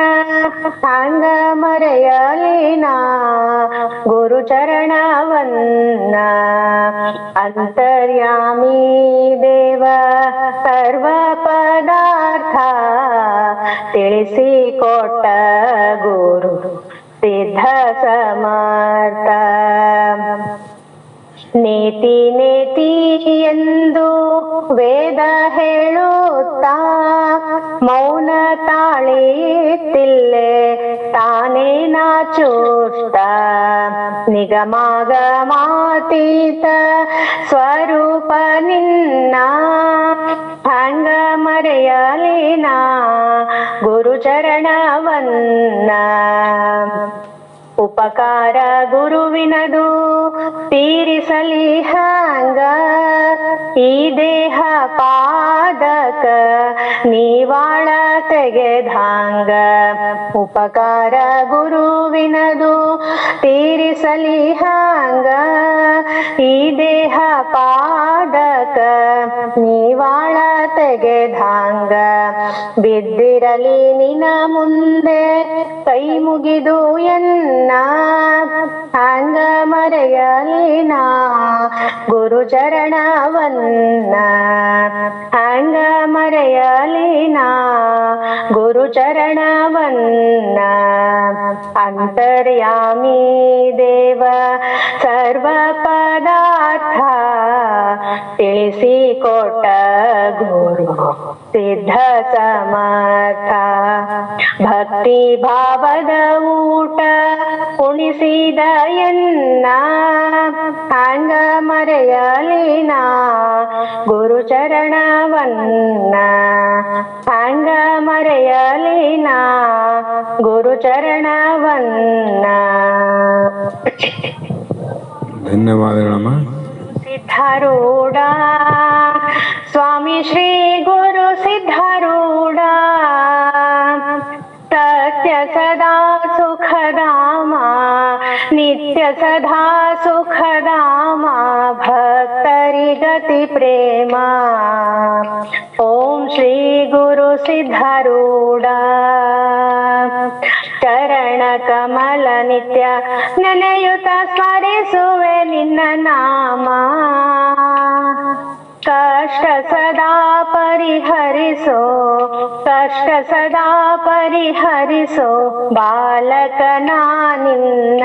ಹಂಗ ಮರೆಯಲಿನ ಗುರು ಚರಣವನ್ನ. ಅಂತರ್ಯಾಮಿ ದೇವ ಸರ್ವ ಪದಾರ್ಥ ತಿಳಿಸಿಕೊಟ್ಟ ಗುರು ಸಿದ್ಧ ಸಮರ್ಥ. ನೀತಿ ನೇತಿ ಎಂದು ವೇದ ಹೇಳುತ್ತಾ ಮೌನ ತಾಳಿತಿಲ್ಲೆ ತಾನೇ ನಾಚುತ್ತ. ನಿಗಮಾಗಮಾತೀತ ಸ್ವರೂಪ ನಿನ್ನ ಹಂಗ ಮರೆಯಲಿನ ಗುರು ಚರಣವನ್ನ. ಉಪಕಾರ ಗುರುವಿನದು ತೀರಿಸಲಿ ಹಂಗ ಈ ದೇಹ ಪಾದಕ ನೀವಾಳ ತೆಗೆದಂಗ ಉಪಕಾರ ಗುರುವಿನದು ತೀರಿಸಲಿ ಹಂಗ ಈ ದೇಹ ಪಾದಕ ನೀವಾಳ ತೆಗೆದಂಗ ಬಿದ್ದಿರಲಿ ನಿನ ಮುಂದೆ ಕೈ ಮುಗಿದು ಎನ್ನ ಹಂಗ ಮರೆಯಲಿನ ಗುರು ಚರಣವನ್ನ ಹಂಗ ಮರೆಯಲಿನ ಗುರು ಚರಣವನ್ನ ಅಂತರ್ಯಾಮಿ ದೇವ ಸರ್ವ ಪದಾರ್ಥ ತಿಳಿಸಿಕೊಟ್ಟ ಗುರು ಸಿದ್ಧ ಸಮರ್ಥ ಭಕ್ತಿ ಭಾವದ ಊಟ ಉಣಿಸಿದ ಎನ್ನ ಹಂಗ ಮರೆಯಲಿನ ಗುರು ಚರಣವನ್ನ ಹಂಗ ಮರೆಯಲಿನ ಗುರು ಚರಣವನ್ನ. ಧನ್ಯವಾದಗಳಮ್ಮ. ಸಿದ್ಧಾರೂಢ ಸ್ವಾಮಿ ಶ್ರೀ ಗುರು ಸಿದ್ಧಾರೂಢ ಸತ್ಯ ಸದಾ ಸುಖಧಾಮ ನಿತ್ಯ ಸದಾ ಸುಖಧಾಮ ಭಕ್ತರಿಗತಿ ಪ್ರೇಮ. ಓಂ ಶ್ರೀ ಗುರು ಸಿದ್ಧಾರೂಢ ಚರಣ ಕಮಲ ನಿತ್ಯ ನೆನೆಯುತ್ತ ಸ್ಮರಿಸುವೆ ನಿನ್ನ ನಾಮ. ಕಷ್ಟ ಸದಾ ಪರಿಹರಿಸೋ ಕಷ್ಟ ಸದಾ ಪರಿಹರಿಸೋ ಬಾಲಕನ ನಿನ್ನ.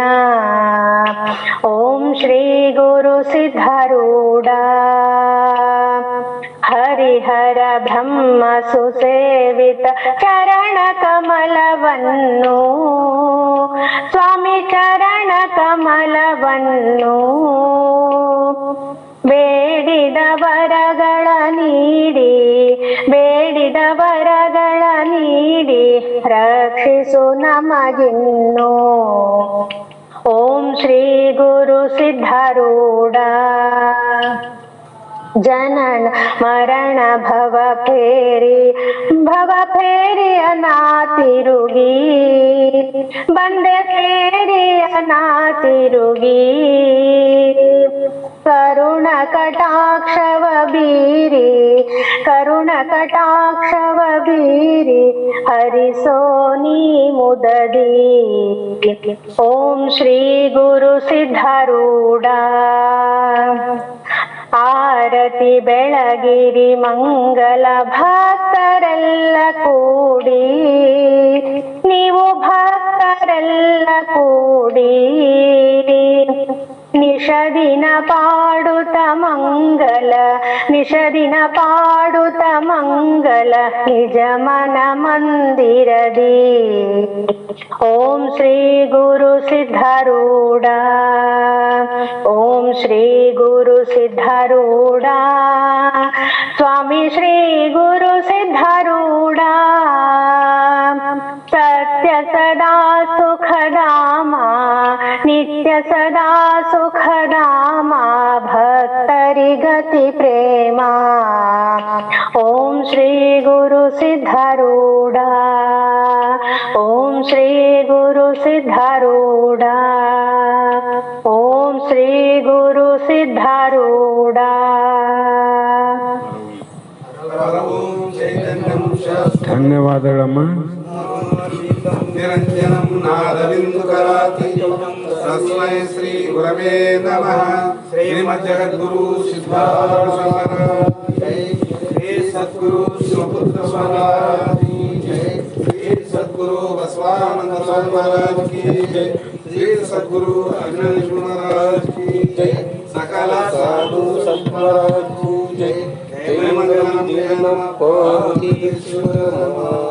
ಓಂ ಶ್ರೀ ಗುರು ಸಿದ್ಧಾರೂಢ ಹರಿಹರ ಬ್ರಹ್ಮ ಸುಸೇವಿತ ಚರಣ ಕಮಲವನ್ನು ಸ್ವಾಮಿ ಚರಣ ಕಮಲವನ್ನು ಬೇಡಿದ ವರಗಳ ನೀಡಿ ಬೇಡಿದ ವರಗಳ ನೀಡಿ ರಕ್ಷಿಸು ನಮಗಿನ್ನು. ಓಂ ಶ್ರೀ ಗುರು ಸಿದ್ಧಾರೂಢ ಜನನ ಮರಣ ಭವ ಫೇರಿಯ ನಾ ತಿರುಗಿ ಬಂದೆ ಫೇರಿಯ ನಾ ತಿರುಗಿ ಕರುಣ ಕಟಾಕ್ಷವ ಬೀರಿ ಕರುಣ ಕಟಾಕ್ಷವ ಬೀರಿ ಹರಿಸೋ ನೀ ಮುದದಿ. ಓಂ ಶ್ರೀ ಗುರು ಸಿದ್ಧಾರೂಢ ಆರತಿ ಬೆಳಗಿರಿ ಮಂಗಲ ಭಕ್ತರೆಲ್ಲ ಕೂಡಿ ನೀವು ಭಕ್ತರೆಲ್ಲ ಕೂಡಿ ನಿಷದಿನ ಪಾಡುತ್ತ ಮಂಗಲ ನಿಷದಿನ ಪಾಡುತ್ತ ಮಂಗಲ ನಿಜ ಮನ ಮಂದಿರದಿ. ಓಂ ಶ್ರೀ ಗುರು ಸಿದ್ಧಾರೂಢ ಓಂ ಶ್ರೀ ಗುರು ಸಿದ್ಧಾರೂಢ ಸ್ವಾಮಿ ಶ್ರೀ ಗುರು ಸಿದ್ಧಾರೂಢ ಸತ್ಯ ಸದಾ ಸುಖಧಾಮ ನಿತ್ಯ ಸದಾ ಸುಖಧಾಮ ಭಕ್ತರಿಗತಿ ಪ್ರೇಮ. ಓಂ ಶ್ರೀ ಗುರು ಸಿದ್ಧಾರೂಢ ಓಂ ಶ್ರೀ ಗುರು ಸಿದ್ಧಾರೂಢ ಓಂ ಶ್ರೀ ಗುರು ಸಿದ್ಧಾರೂಢ. ಧನ್ಯವಾದಗಳಮ್ಮ. ನಿರಂಜನಂ ನಾದಬಿಂದುಕರಾತೀತಂ ತಸ್ಮೈ ಶ್ರೀ ಗುರವೇ ನಮಃ. ಶ್ರೀಮದ್ ಜಗದ್ಗುರು ಸಿದ್ಧಾರೂಢ ಜೈ. ಶ್ರೀ ಸದ್ಗುರು ಶಿವಪುತ್ರ ಸ್ವಾಮಿ ಜೈ. ಶ್ರೀ ಸದ್ಗುರು ಬಸವಾನಂದ ಸ್ವಾಮಿ ಮಹಾರಾಜ್ ಕಿ ಜೈ. ಶ್ರೀ ಸದ್ಗುರು ಅಜ್ಞಾನೇಶ್ವರ ಮಹಾರಾಜ್ ಕಿ ಜೈ. ಸಕಲ ಸಾಧು ಸಂತ ಮಹಾರಾಜ್ ಕಿ ಜೈ. ಜೈ ಮಂಗಲಂ ಜಯ ನಮಃ ಪಾರ್ವತೀಶ್ವರ ನಮಃ.